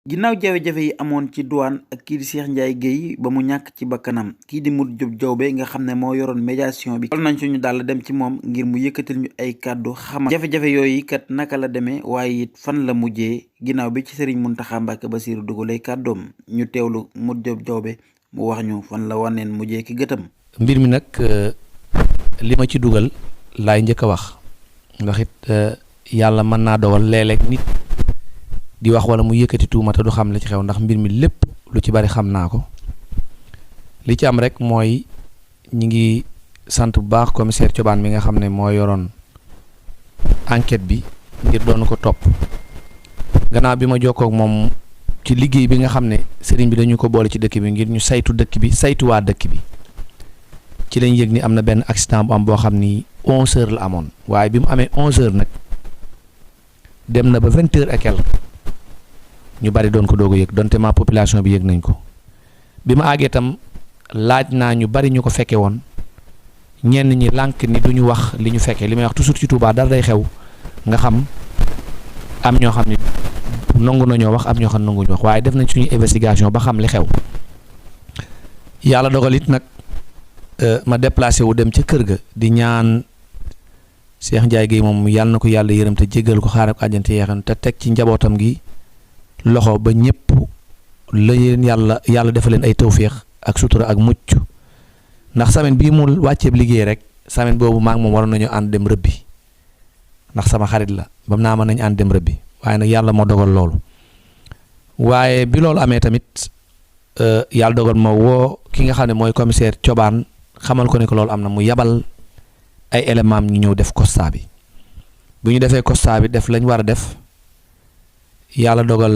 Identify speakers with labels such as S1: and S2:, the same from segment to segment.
S1: ginnaaw jafe-jafe yi amoon ci douane ak kii di Cheikh Ndiaye Guèye ba mu ñàkk ci bakkanam kii di Modou Diop Diaobé nga xam ne moo yoroon médiation bi xool nañ suñu daal dem ci moom ngir mu yëkkatil ñu ay kàddu xamal jafe-jafe yooyu kat naka la demee waaye it fan la mujjee ginnaaw bi ci Serigne Mountakha Mbacké Bassirou dugalee kàddoom ñu teewlu Modou Diop Diaobé mu wax ñu fan la waneen mujjee ki gëtam.
S2: mbir mi nag li ma ci dugal laay njëkk a wax ndax it yàlla mën naa dogal léeg-léeg nit di wax wala mu yëkkati tuuma te du xam la ci xew ndax mbir mi lépp lu ci bari xam naa ko li ci am rek mooy ñi ngi sant bu baax commissaire Thioban mi nga xam ne moo yoroon enquête bi ngir doon ko topp gannaaw bi ma jokkoo ak moom ci liggéey bi nga xam ne sëriñ bi dañu ko boole ci dëkk bi ngir ñu saytu dëkk bi saytu waa dëkk bi ci lañ yëg ni am na benn accident bu am boo xam ni 11h la amoon waaye bi mu amee 11h nag dem na ba 20h et quelque ñu bari doon ko doog a yëg donte ma population bi yëg nañ ko bi ma àggee itam laaj naa ñu bari ñu ko fekke woon ñenn ñi lànk ni duñu wax li ñu fekkee li may wax toujours ci Touba dara day xew nga xam am ñoo xam ni nangu nañoo wax am ñoo xam ne nanguñu wax waaye def nañ suñu investigation ba xam li xew yàlla dogal it nag ma déplacé wu dem ca kër ga di ñaan Cheikh Ndiaye Guèye moom yàlla na ko yàlla yërëm te jéggal ko xaaral ko àjjante yeexan te teg ci njabootam gi loxo ba ñëpp la leen yàlla defal leen ay tawféex ak sutura ak mucc ndax semaine bii mu wàcceeb liggéey rek semaine boobu maa ngi moom waroon nañu ànd dem rëbbi ndax sama xarit la bam naa mën nañu ànd dem rëbbi waaye nag yàlla moo dogal loolu waaye bi loolu amee tamit yàlla dogal ma woo ki nga xam ne mooy commissaire Thioban xamal ko ne ko loolu am na mu yabal ay éléments ñu ñëw def constat bi bu ñu defee constat bi def lañ war a def yàlla dogal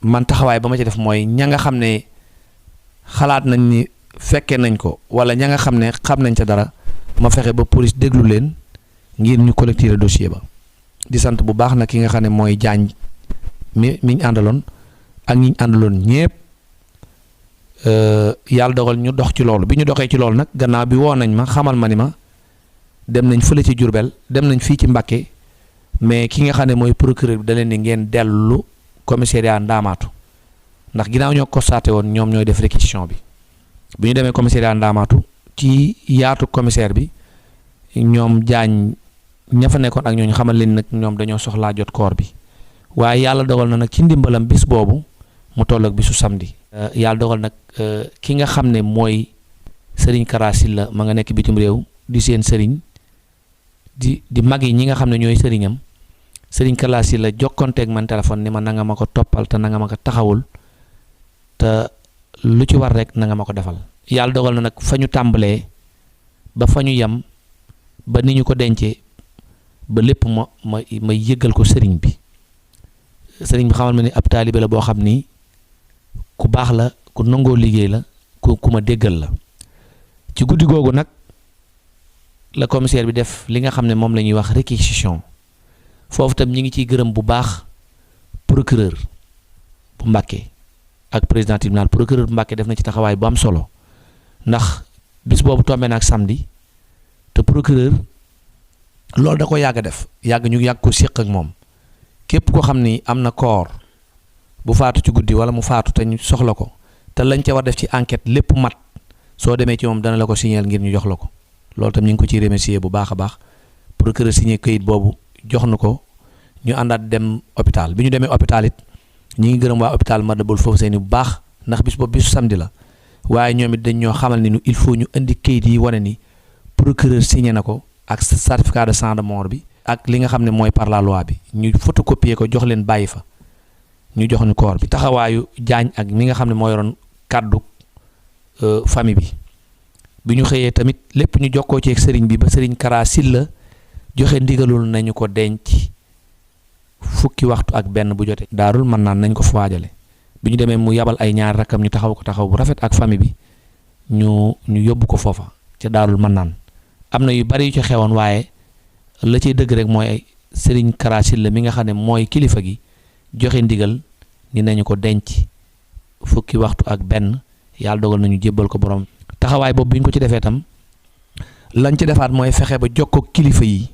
S2: man taxawaay ba ma ci def mooy ña nga xam ne xalaat nañ ni fekkee nañ ko wala ña nga xam ne xam nañ ca dara ma fexe ba police déglu leen ngir ñu collecter le dossier ba di sant bu baax nag ki nga xam ne mooy jaañ mi ñu àndaloon ak ñi ñu àndaloon ñépp yàlla dogal ñu dox ci loolu bi ñu doxee ci loolu nag gannaaw bi woo nañ ma xamal ma ni ma dem nañ fële ci Diourbel dem nañ fii ci Mbacké mais ki nga xam ne mooy procureur bi da leen ni ngeen dellu commissariat Ndaamaatu ndax ginnaaw ñoo constaté woon ñoom ñooy def réquisition bi bu ñu demee commissariat Ndaamaatu ci yaatu commissaire bi ñoom jaañ ña fa nekkoon ak ñooñu xamal leen nag ñoom dañoo soxlaa jot koor bi waaye yàlla dogal na nag ci ndimbalam bis boobu mu toll ak bisu samedi. yàlla dogal nag ki nga xam ne mooy Serigne Kara Sylla ma nga nekk bitim réew di seen Serigne di mag yi ñi nga xam ne ñooy sëriñam Serigne Kara Sylla jokkonteeg man téléphone ni ma nanga ma ko toppal te nanga ma ko taxawul te lu ci war rek nanga ma ko defal. yàlla dogal na nag fa ñu tàmbalee ba fa ñu yem ba ni ñu ko dencee ba lépp ma yëggal ko sëriñ bi sëriñ bi xamal ma ni ab taalibe la boo xam ni ku baax la ku nangoo liggéey la ku ma déggal la ci guddi googu nag la commissaire bi def li nga xam ne moom la ñuy wax réquisition foofu tam ñi ngi ciy gërëm bu baax procureur bu Mbacké ak président tribunal procureur bu Mbacké def na ci taxawaay bu am solo ndax bis boobu tombé na ak samedi te procureur loolu da ko yàgg a def ñu yàgg ko séq ak moom képp ko xam ni am na koor bu faatu ci guddi wala mu faatu te ñu soxla ko te lañ ca war def ci enquête lépp mat soo demee ci moom dana la ko signéel ngir ñu jox la ko loolu tam ñu ngi ko ciy remercier bu baax a baax procureur signé këyit boobu jox nu ko ñu àndaat dem hôpital bi ñu demee hôpital it ñi ngi gërëm waa hôpital Matlaboul Fawzayni bu baax ndax bis boobu bisu samedi la waaye ñoom it dañ ñoo xamal ni ñu il faut ñu indi këyit yi wane ni procureur signé na ko ak certificat de sang de mort bi ak li nga xam ne mooy par la loi bi ñu photocopier ko jox leen bàyyi fa ñu jox ñu koor bi taxawaayu jaañ ak mi nga xam ne moo yoroon kàddu famille bi ñu xëyee tamit lépp ñu jokkoo ci ak sëriñ bi ba sëriñ Kara Sylla joxe ndigalul nañu ko denc fukki waxtu ak benn bu jotee daarul mën naan nañ ko fa waajale bi ñu demee mu yabal ay ñaari rakkam ñu taxaw ko taxaw bu rafet ak famille bi ñu yóbbu ko foofa ca daarul mën naan am na yu bari yu ci xewoon waaye la ciy dëgg rek mooy sëriñ Kara Sylla mi nga xam ne mooy kilifa gi joxe ndigal ni nañu ko denc fukki waxtu ak benn yàlla dogal nañu jébbal ko borom taxawaay boobu bi ñu ko ci defee tam lañ ci defaat mooy fexe ba jokkoo kilifa yi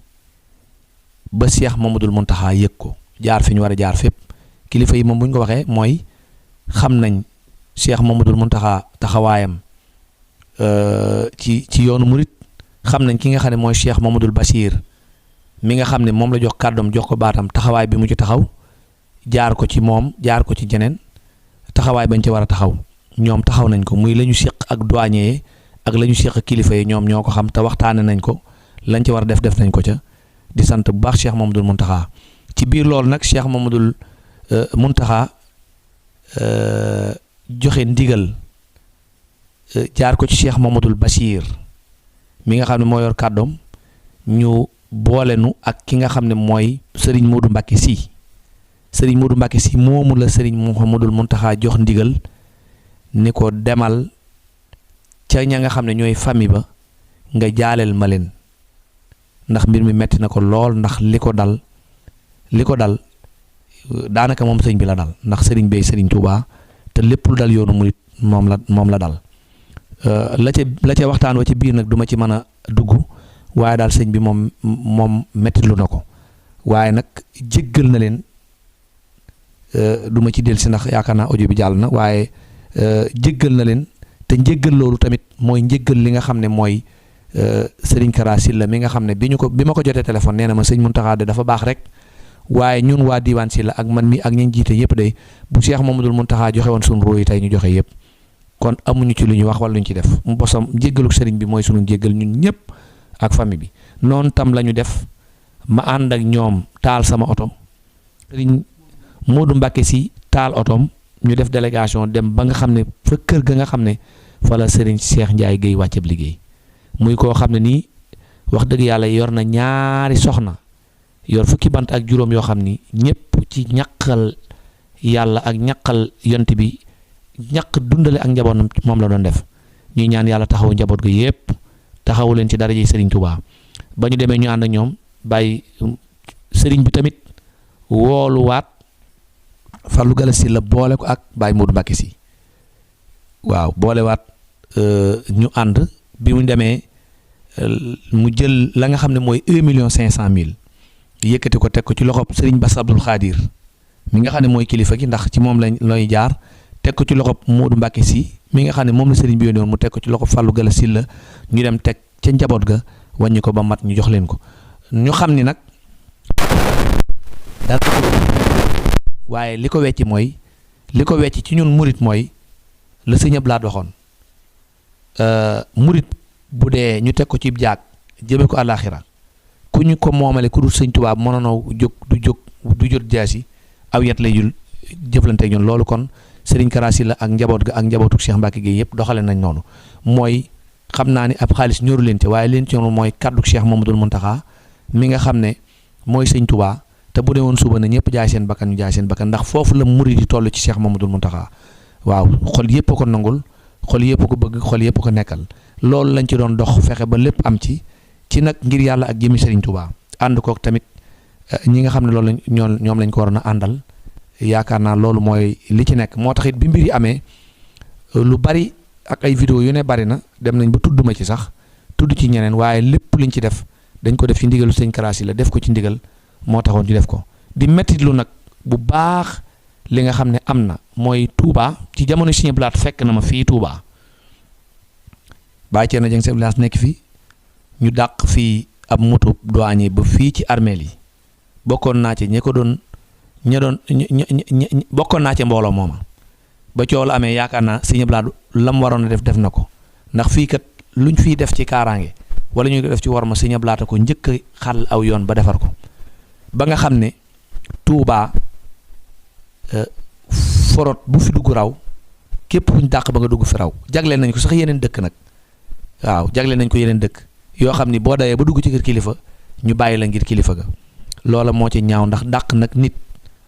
S2: ba Cheikh Mamadou Mountakha yëg ko jaar fi ñu war a jaar fépp kilifa yi moom bu ñu ko waxee mooy xam nañ Cheikh Mamadou Mountakha taxawaayam ci yoonu murit xam nañ ki nga xam ne mooy Cheikh Mamadou Bachir mi nga xam ne moom la jox kàddoom jox ko baatam taxawaay bi mu ci taxaw jaar ko ci moom jaar ko ci jeneen taxawaay bañ ci war a taxaw ñoom taxaw nañ ko muy la ñu seq ak douanier yi ak la ñu seq ak kilifa yi ñoom ñoo ko xam te waxtaane nañ ko lañ ci war a def nañ ko ca di sant bu baax Cheikh Mamadou Mountakha ci biir loolu nag Cheikh Mamadou Mountakha joxe ndigal jaar ko ci Cheikh Mamadou Bachir mi nga xam ne moo yor kàddoom ñu boole nu ak ki nga xam ne mooy Serigne Modou Mbacké Sy Serigne Modou Mbacké Sy moomu la Serigne Mouhamadou Mountakha jox ndigal ni ko demal ca ña nga xam ne ñooy famille ba nga jaaleel ma leen ndax mbir mi metti na ko lool ndax li ko dal daanaka moom sëñ bi la dal ndax Serigne Bey Serigne Touba te lépp lu dal yoonu murit moom la dal la ca waxtaan wa ci biir nag duma ci mën a dugg waaye daal sëñ bi moom mettitlu na ko waaye nag jéggal na leen duma ci del si ndax yaakaar naa audio bi jàll na waaye jéggal na leen te njéggal loolu tamit mooy njéggal li nga xam ne mooy Serigne Kara Sylla mi nga xam ne bi ma ko jotee téléphone nee na ma sëñ Mountakha de dafa baax rek waaye ñun waa Diwane Sylla ak man mi ak ñi jiite yëpp day bu Cheikh Mamadou Mountakha joxe woon suñu roo yi tey ñu joxe yëpp kon amuñu ci lu ñu wax wala lu ñu ci def mu bosam njéggalu Serigne bi mooy sunu njéggal ñun ñëpp ak famille bi noonu tam la ñu def ma ànd ak ñoom taal sama oto Serigne Modou Mbacké Sy taal otoom ñu def délégation dem ba nga xam ne fa kër ga nga xam ne fa la Serigne Cheikh Ndiaye Guèye wàcceb liggéey muy koo xam ne nii wax dëgg yàlla yor na ñaari soxna yor fukki bant ak juróom yoo xam ni ñëpp ci ñaqal yàlla ak ñaqal yont bi ñaq dundale ak njabootam moom la doon def ñuy ñaan yàlla taxawu njaboot ga yëpp taxawu leen ci daraja Serigne Touba ba ñu demee ñu ànd ak ñoom bàyyi Serigne bi tamit wooluwaat Fallou Galass Sylla boole ko ak Baye Modou Mbacké Sy waaw boolewaat ñu ànd bi mu demee mu jël la nga xam ne mooy 1.500.000 yëkkati ko teg ko ci loxob Serigne Bass Abdoul Khadir mi nga xam ne mooy kilifa gi ndax ci moom lay jaar teg ko ci loxob Modou Mbacké Sy mi nga xam ne moom la Serigne bi yónni woon mu teg ko ci loxob Fallou Galass Sylla ñu dem teg ca njaboot ga wàññi ko ba mat ñu jox leen ko ñu xam ni nag dara waaye li ko wecc ci ñun murit mooy la Sëñ Abdou Lahad waxoon murit bu dee ñu teg ko ci jaag jëme ko àllaaxira ku ñu ko moomale ku dul Sëñ Tuubaa mënoonoo du jot jaasi aw yet lay jul jëflante ak ñun loolu kon Serigne Kara Sylla ak njaboot ga ak njabootu Cheikh Mbacké Guèye yëpp doxale nañ noonu mooy xam naa ni ab xaalis ñoru leen ci waaye leen ci ñoru mooy kaddu Cheikh Mamadou Mountakha mi nga xam ne mooy Sëñ Tuubaa te bu dee woon suba na ñëpp jaay seen bakkan ñu jaay seen bakkan ndax foofu la murid yi toll ci Cheikh Mamadou Mountakha waaw xol yëpp ko nangul xol yëpp ko bëgg xol yëpp ko nekkal loolu lañ ci doon dox fexe ba lépp am ci nag ngir yàlla ak jëmi Serigne Touba ànd kook tamit ñi nga xam ne loolu ñoom lañ ko waroon a àndal yaakaar naa loolu mooy li ci nekk moo tax it bi mbir yi amee lu bari ak ay vidéo yu ne bari na dem nañ ba tudd ma ci sax tudd ci ñeneen waaye lépp liñ ci def dañ ko def ci ndigalu Sëñ Kara Sylla def ko ci ndigal moo taxoon ñu def ko di mettit lu nag bu baax li nga xam ne am na mooy Touba ci jamono Sëñ Abdou Lahad fekk na ma fii Touba bàyyi cee na jëng sa village nekk fii ñu dàq fii ab moto douanier ba fii ci armeel yi bokkoon naa ci bokkoon naa ci mbooloo mooma ba coow la amee yaakaar naa Sëñ Abdou Lahad lam waroon a def na ko ndax fii kat luñ fiy def ci kaaraange wala ñu ko def ci war ma Sëñ Abdou Lahad ko njëkk a xàll aw yoon ba defar ko ba nga xam ne Touba forot bu fi dugg raw képp kuñ dàq ba nga dugg fi raw jagleel nañ ko sax yeneen dëkk nag waaw jagleel nañ ko yeneen dëkk yoo xam ni boo dawee ba dugg ci kër kilifa ñu bàyyi la ngir kilifa ga loola moo ci ñaaw ndax dàq nag nit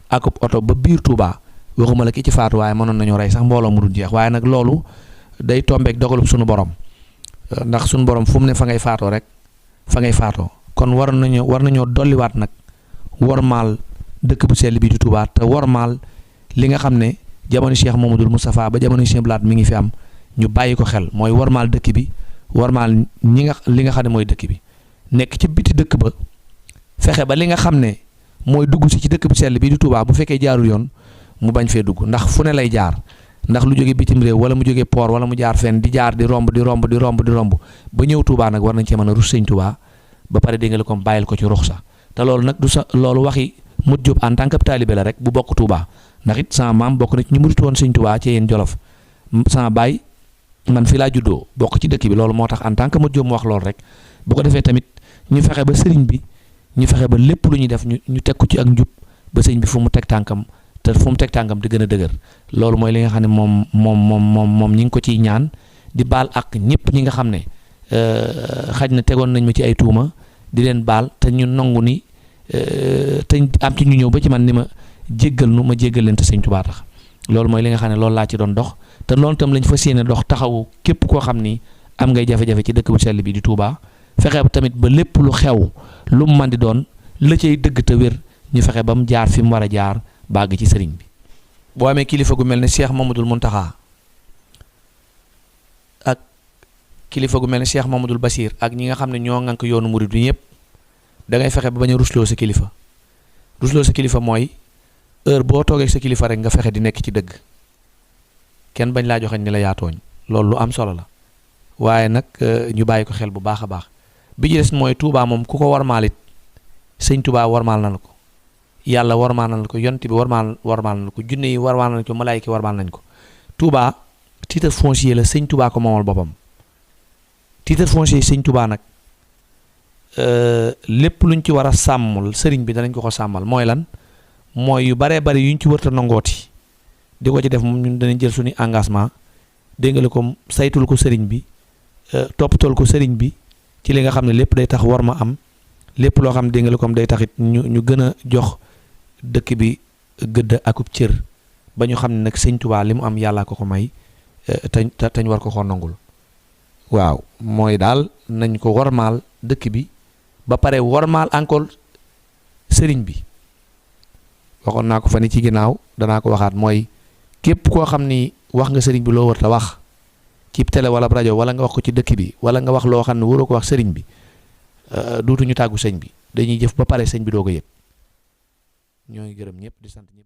S2: ak oto ba biir Touba waxuma la ki ci faatu waaye mënoon nañu rey sax mbooloo mu dul jeex waaye nag loolu day tombeek dogalub suñu borom ndax suñu borom fu mu ne fa ngay faatoo rek fa ngay faatoo kon war nañoo dolliwaat nag wormaal dëkk bu sell bi di Touba te wormaal li nga xam ne jamono Cheikh Mamadou Moustapha ba jamono Cheikh Blaat mi ngi fi am ñu bàyyi ko xel mooy wormaal dëkk bi wormaal li nga xam ne mooy dëkk bi nekk ci biti dëkk ba fexe ba li nga xam ne mooy dugg si ci dëkk bu sell bi di Touba bu fekkee jaarul yoon mu bañ fee dugg ndax fu ne lay jaar ndax lu jóge bitim réew wala mu jóge port wala mu jaar fenn di jaar di romb ba ñëw Touba nag war nañ cee mën a rus sëñ Touba ba pare dégg nga comme bàyyil ko ci ruxsa te loolu nag du sa loolu waxi Modou Diop en tant que taalibe la rek bu bokk Touba ndax it sama maam bokk na ci ñu murit woon sëñ Touba ci yéen Jolof sama baay man fii laa juddoo bokk ci dëkk bi loolu moo tax en tant que Modou Diop mu wax loolu rek bu ko defee tamit ñu fexe ba sëriñ bi ñu fexe ba lépp lu ñuy def ñu teg ko ci ak njub ba sëriñ bi fu mu teg tànkam te fu mu teg tànkam di gën a dëgër loolu mooy li nga xam ne moom ñi ngi ko ciy ñaan di baal ak ñëpp ñi nga xam ne xaj na tegoon nañ ma ci ay tuuma di leen baal te ñu nangu ni te am ci ñu ñëw ba ci man ni ma jéggal nu ma jéggal leen te sëñ Tuubaa tax loolu mooy li nga xam ne loolu laa ci doon dox te loolu tam lañ fas yéene dox taxawu képp koo xam ni am ngay jafe-jafe ci dëkk bu sell bi di Touba fexe ba tamit ba lépp lu xew lu mu man di doon la cay dëgg te wér ñu fexe ba mu jaar fi mu war a jaar bàgg ci sëriñ bi. boo amee kilifa gu mel ne Cheikh Mamadou Mountakha ak kilifa gu mel ne Cheikh Mamadou Bassir ak ñi nga xam ne ñoo ŋànk yoonu murid bi ñëpp da ngay fexe ba bañ a rusloo sa kilifa rusloo sa kilifa mooy heure boo toogee sa kilifa rek nga fexe di nekk ci dëgg kenn bañ laa joxeñ ni la yaa tooñ loolu lu am solo la waaye nag ñu bàyyi ko xel bu baax a baax bi ci des mooy Touba moom ku ko warmaal it sëñ Touba warmaal na la ko yàlla warmaal na ko yont bi warmaal na ko junne yi warmaal nañ ko malaayika yi warmaal nañ ko Touba titre foncier la sëñ Touba ko moomal boppam titre foncier sëñ Touba nag lépp luñ ci war a sàmmul sëriñ bi danañ ko sàmmal mooy lan mooy yu baree bari yuñ ci wërta nangooti di ko ci def moom ñun danañ jël suñu engagement déngale ko saytul ko sëriñ bi toppatool ko sëriñ bi ci li nga xam ne lépp day tax war ma am lépp loo xam ne déngale ko day taxit ñu gën a jox dëkk bi gëdd akub cër ba ñu xam ne nag sëñ Touba li mu am yàllaa ko may tañ war ko nangul waaw mooy daal nañ ko warmaal dëkk bi ba pare warmaal encore sëriñ bi waxoon naa ko fa ni ci ginnaaw danaa ko waxaat mooy képp koo xam ni wax nga sëriñ bi loo war ta wax ci télé wala rajo wala nga wax ko ci dëkk bi wala nga wax loo xam ne waroo ko wax sëriñ bi duutuñu tàggu sëñ bi dañuy jëf ba pare sëñ bi doo ko yëg ñoo ngi gërëm ñëpp di sant ñëpp.